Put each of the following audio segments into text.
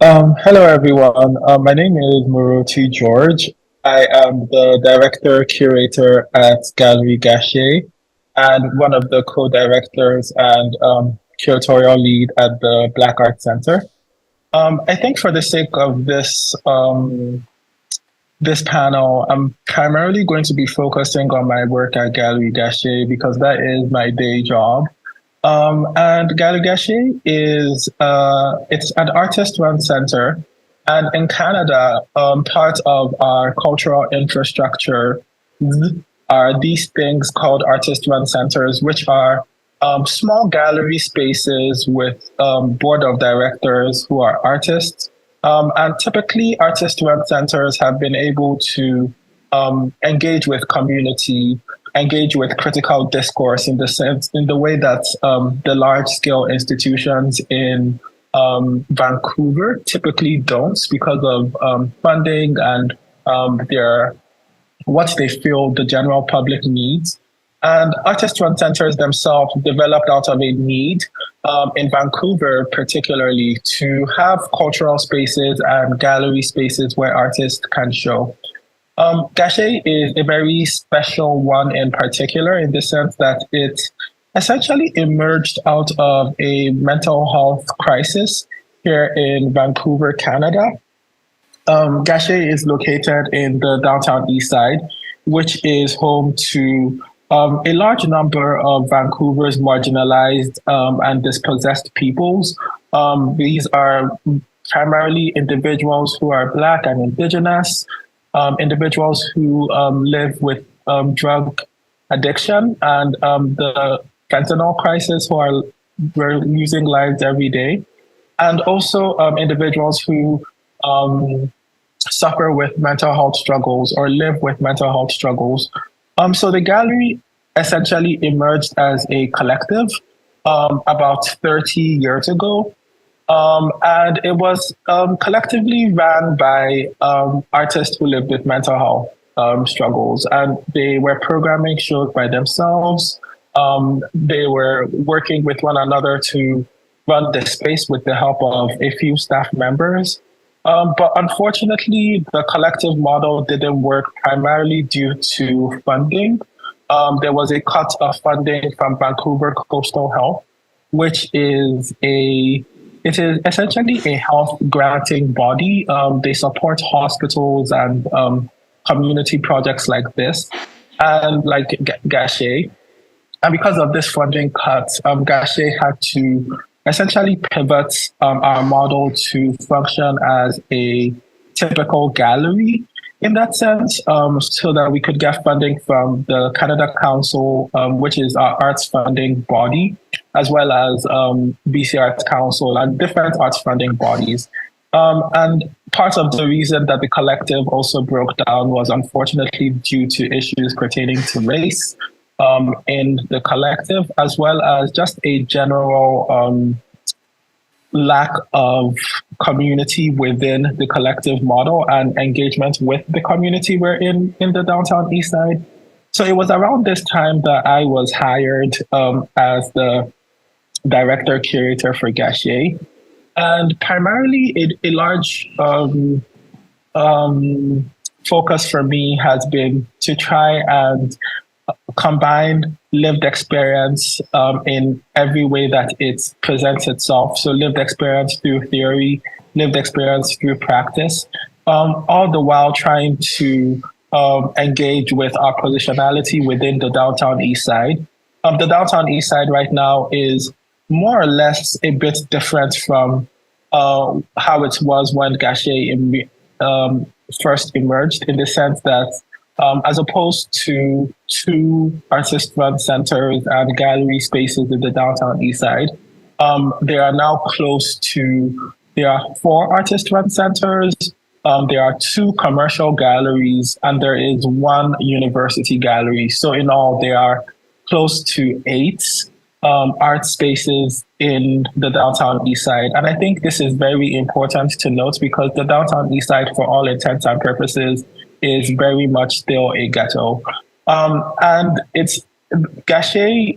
Hello, everyone. My name is Moroti-George. I am the director curator at Gallery Gachet and one of the co-directors and curatorial lead at the Black Art Center. I think for the sake of this panel, I'm primarily going to be focusing on my work at Gallery Gachet because that is my day job. And Galley is it's an artist-run center, and in Canada, part of our cultural infrastructure are these things called artist-run centers, which are small gallery spaces with board of directors who are artists. And typically, artist-run centers have been able to engage with community, engage with critical discourse in the way that the large scale institutions in Vancouver typically don't because of funding and their what they feel the general public needs. And artist-run centers themselves developed out of a need in Vancouver, particularly, to have cultural spaces and gallery spaces where artists can show. Gachet is a very special one in particular in the sense that it essentially emerged out of a mental health crisis here in Vancouver, Canada. Gachet is located in the downtown east side, which is home to a large number of Vancouver's marginalized and dispossessed peoples. These are primarily individuals who are Black and Indigenous, individuals who live with drug addiction and the fentanyl crisis who are losing lives every day, and also individuals who suffer with mental health struggles or live with mental health struggles. So the gallery essentially emerged as a collective about 30 years ago. And it was collectively ran by artists who lived with mental health struggles. And they were programming shows by themselves. They were working with one another to run the space with the help of a few staff members. But unfortunately, the collective model didn't work primarily due to funding. There was a cut of funding from Vancouver Coastal Health, which is it is essentially a health granting body. They support hospitals and community projects like this, and like Gachet. And because of this funding cut, Gachet had to essentially pivot our model to function as a typical gallery in that sense, so that we could get funding from the Canada Council, which is our arts funding body, as well as BC Arts Council and different arts funding bodies. And part of the reason that the collective also broke down was unfortunately due to issues pertaining to race in the collective, as well as just a general lack of community within the collective model and engagement with the community we're in the downtown east side. So it was around this time that I was hired as the director curator for Gachet. And primarily a large focus for me has been to try and combine lived experience in every way that it presents itself. So lived experience through theory, lived experience through practice, all the while trying to engage with our positionality within the downtown east side. The downtown east side right now is more or less a bit different from how it was when Gachet first emerged, in the sense that as opposed to two artist-run centers and gallery spaces in the downtown east side, there are 4 artist-run centers, there are 2 commercial galleries, and there is 1 university gallery. So in all, there are close to 8 art spaces in the downtown east side. And I think this is very important to note because the downtown east side, for all intents and purposes, is very much still a ghetto. And it's Gachet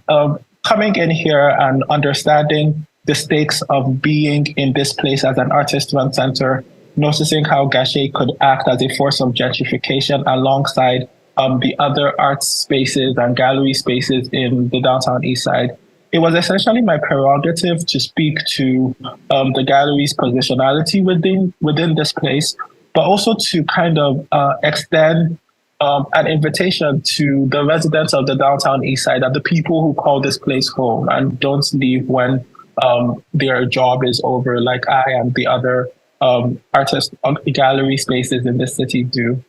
coming in here and understanding the stakes of being in this place as an artist-run center, noticing how Gachet could act as a force of gentrification alongside the other art spaces and gallery spaces in the downtown east side. It was essentially my prerogative to speak to the gallery's positionality within this place, but also to kind of extend an invitation to the residents of the downtown east side, and the people who call this place home and don't leave when their job is over, like I and the other artist gallery spaces in the city do.